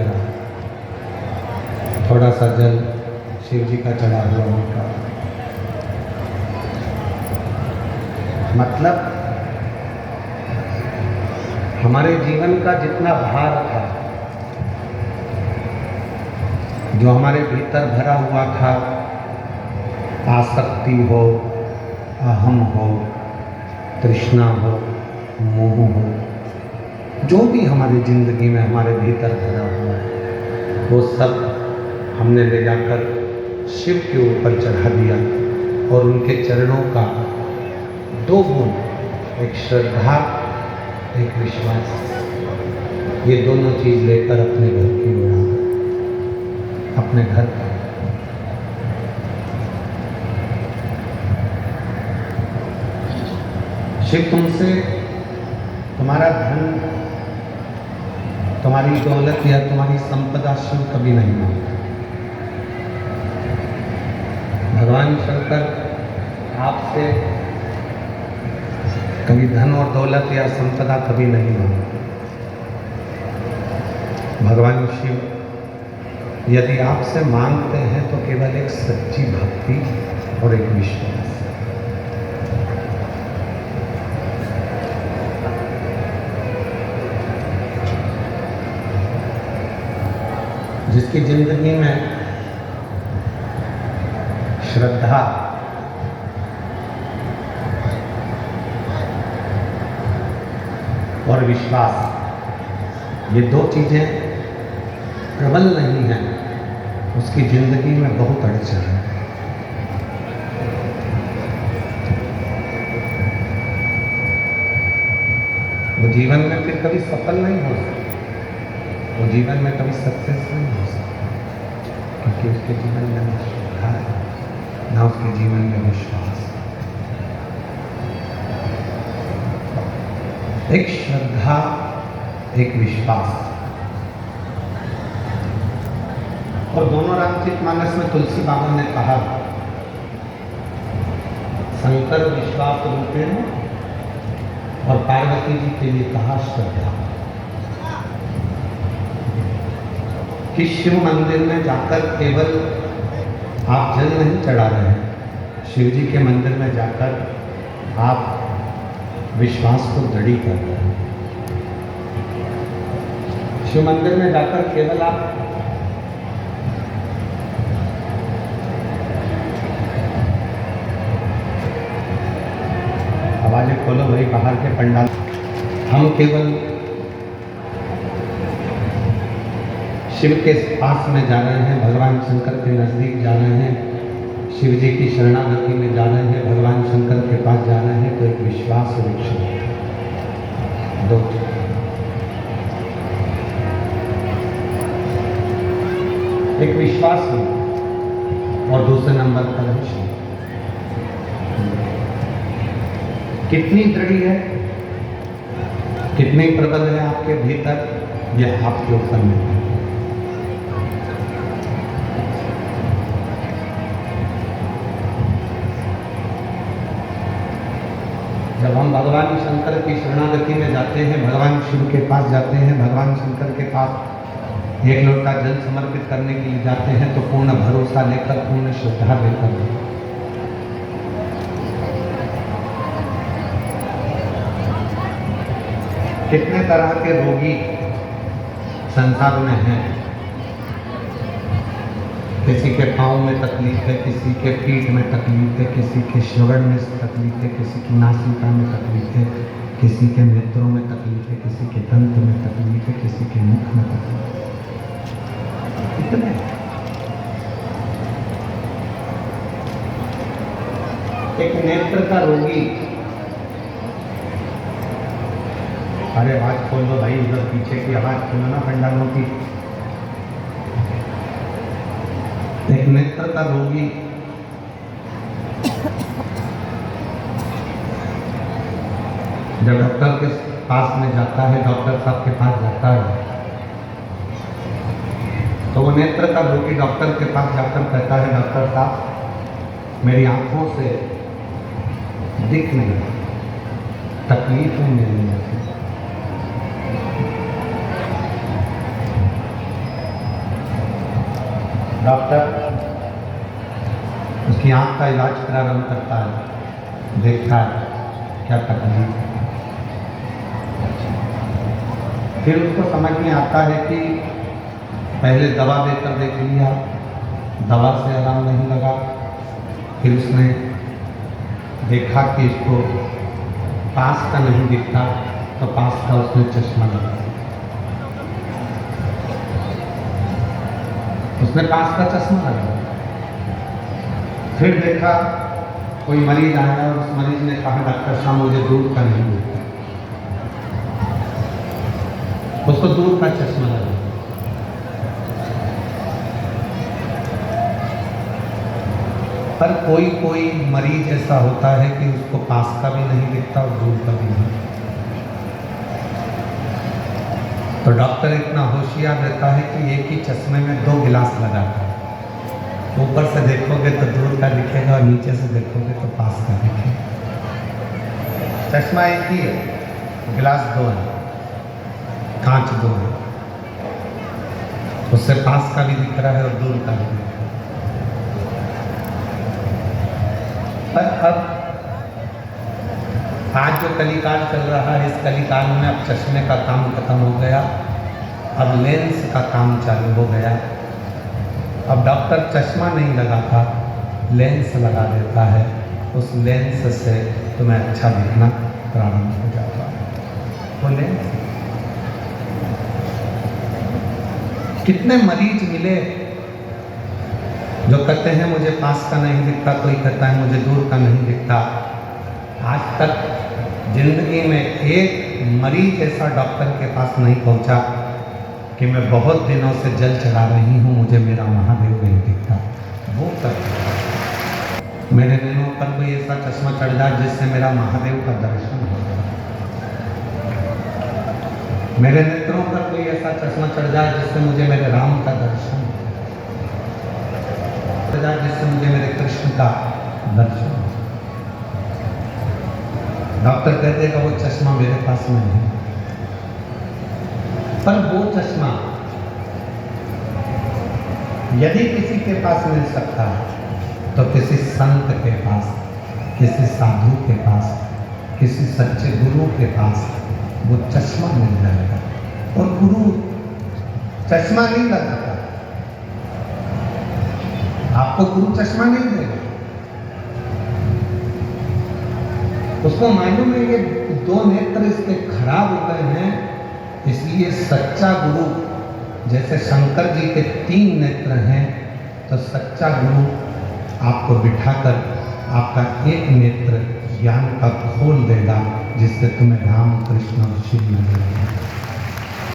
करा, थोड़ा सा जल शिव जी का चढ़ा हुआ उनका। मतलब हमारे जीवन का जितना भार था, जो हमारे भीतर भरा हुआ था, आसक्ति हो, अहम हो, तृष्णा हो, मोह हो, जो भी हमारी जिंदगी में हमारे भीतर भरा हुआ है, वो सब हमने ले जाकर शिव के ऊपर चढ़ा दिया और उनके चरणों का दो गुण, एक श्रद्धा, एक विश्वास, ये दोनों चीज लेकर अपने घर की ओर आ, अपने घर का। शिव तुमसे तुम्हारा धन, तुम्हारी दौलत या तुम्हारी संपदा शिव कभी नहीं मांगता। भगवान शंकर आपसे कभी धन और दौलत या संपदा कभी नहीं मांगते। भगवान शिव यदि आपसे मांगते हैं तो केवल एक सच्ची भक्ति और एक विश्वास। जिसकी जिंदगी में श्रद्धा और विश्वास, ये दो चीजें प्रबल नहीं हैं, उसकी जिंदगी में बहुत अड़चन है। वो जीवन में फिर कभी सफल नहीं हो सकता, वो जीवन में कभी सक्सेस नहीं हो सकता, क्योंकि उसके जीवन में ना श्रद्धा है, ना उसके जीवन में विश्वास। एक श्रद्धा, एक विश्वास। और दोनों रामचरितमानस में तुलसी बाबा ने कहा, शंकर विश्वास रूपेण और पार्वती जी के लिए कहा श्रद्धा। कि शिव मंदिर में जाकर केवल आप जल नहीं चढ़ा रहे हैं, शिव जी के मंदिर में जाकर आप विश्वास को दृढ़ कर रहे हैं। शिव मंदिर में जाकर केवल आप आवाजें खोलो भाई बाहर के पंडाल। हम केवल शिव के पास में जा रहे हैं, भगवान शंकर के नजदीक जा रहे हैं, शिव जी की शरणागति में जा रहे हैं, भगवान शंकर के पास जा रहे हैं, तो एक विश्वास और एक श्रद्धा, दो। एक विश्वास है और दूसरे नंबर पर है शिव। कितनी दृढ़ है, कितनी प्रबल है आपके भीतर, यह आपके ऊपर में है। जब हम भगवान शंकर की शरणागति में जाते हैं, भगवान शिव के पास जाते हैं, भगवान शंकर के पास एक लोटा जल समर्पित करने के लिए जाते हैं, तो पूर्ण भरोसा लेकर, पूर्ण श्रद्धा लेकर। कितने तरह के रोगी संसार में हैं, किसी के पाँव में तकलीफ है, किसी के पीठ में तकलीफ है, किसी के श्रवण में तकलीफ है, किसी की नासिका में तकलीफ है, किसी के नेत्रों में तकलीफ है, किसी के दंत में तकलीफ है, किसी के मुख में तकलीफ है। कितने एक नेत्र का रोगी, अरे आवाज खोल दो भाई, उधर पीछे की आवाज खोलो ना पंडालों की। एक नेत्र का रोगी जब डॉक्टर के पास में जाता है, डॉक्टर साहब के पास जाता है, तो वो नेत्र का रोगी डॉक्टर के पास जाकर कहता है, डॉक्टर साहब मेरी आंखों से दिख नहीं, तकलीफ है मेरी आंखें। डॉक्टर उसकी आँख का इलाज प्रारंभ करता है, देखता है क्या तकलीफ है। फिर उसको समझ में आता है कि पहले दवा देकर देख लिया, दवा से आराम नहीं लगा। फिर उसने देखा कि इसको पास का नहीं दिखता, तो पास का उसने चश्मा लगा। उसने पास का चश्मा लगा। फिर देखा कोई मरीज आया और उस मरीज ने कहा डॉक्टर साहब मुझे दूर का नहीं दिखता, उसको दूर का चश्मा लगा। पर कोई कोई मरीज ऐसा होता है कि उसको पास का भी नहीं दिखता और दूर का भी नहीं। तो डॉक्टर इतना होशियार रहता है कि एक ही चश्मे में 2 गिलास लगाता है। ऊपर से देखोगे तो दूर का दिखेगा और नीचे से देखोगे तो पास का दिखेगा। चश्मा एक ही है, गिलास 2 है, कांच 2 है। उससे पास का भी दिख रहा है और दूर का भी दिख रहा है। पर अब आज जो कलिकाल चल रहा है, इस कलिकाल में अब चश्मे का काम खत्म हो गया, अब लेंस का काम चालू हो गया। अब डॉक्टर चश्मा नहीं लगाता, लेंस लगा देता है। उस लेंस से तुम्हें अच्छा दिखना प्रारंभ हो जाता है। वो लेंस कितने मरीज मिले जो कहते हैं मुझे पास का नहीं दिखता, कोई कहता है मुझे दूर का नहीं दिखता। आज तक जिंदगी में एक मरीज ऐसा डॉक्टर के पास नहीं पहुंचा कि मैं बहुत दिनों से जल चढ़ा रही हूँ, मुझे मेरा महादेव नहीं दिखता। वो तक मेरे नैनों पर कोई ऐसा चश्मा चढ़ जाए जिससे मेरा महादेव का दर्शन हो जाए। मेरे नेत्रों पर कोई ऐसा चश्मा चढ़ जाए जिससे मुझे मेरे राम का दर्शन, जिससे मुझे मेरे कृष्ण का दर्शन। डॉक्टर कहते हैं कि वो चश्मा मेरे पास में नहीं, पर वो चश्मा यदि किसी के पास मिल सकता है तो किसी संत के पास, किसी साधु के पास, किसी सच्चे गुरु के पास वो चश्मा मिल जाएगा। और गुरु चश्मा नहीं लगाता, आपको गुरु चश्मा नहीं देगा। उसको मालूम है ये 2 नेत्र इसके खराब हो गए हैं, इसलिए सच्चा गुरु, जैसे शंकर जी के 3 नेत्र हैं, तो सच्चा गुरु आपको बिठाकर आपका एक नेत्र ज्ञान का खोल देगा, जिससे तुम्हें राम कृष्ण और शिव मिलेंगे।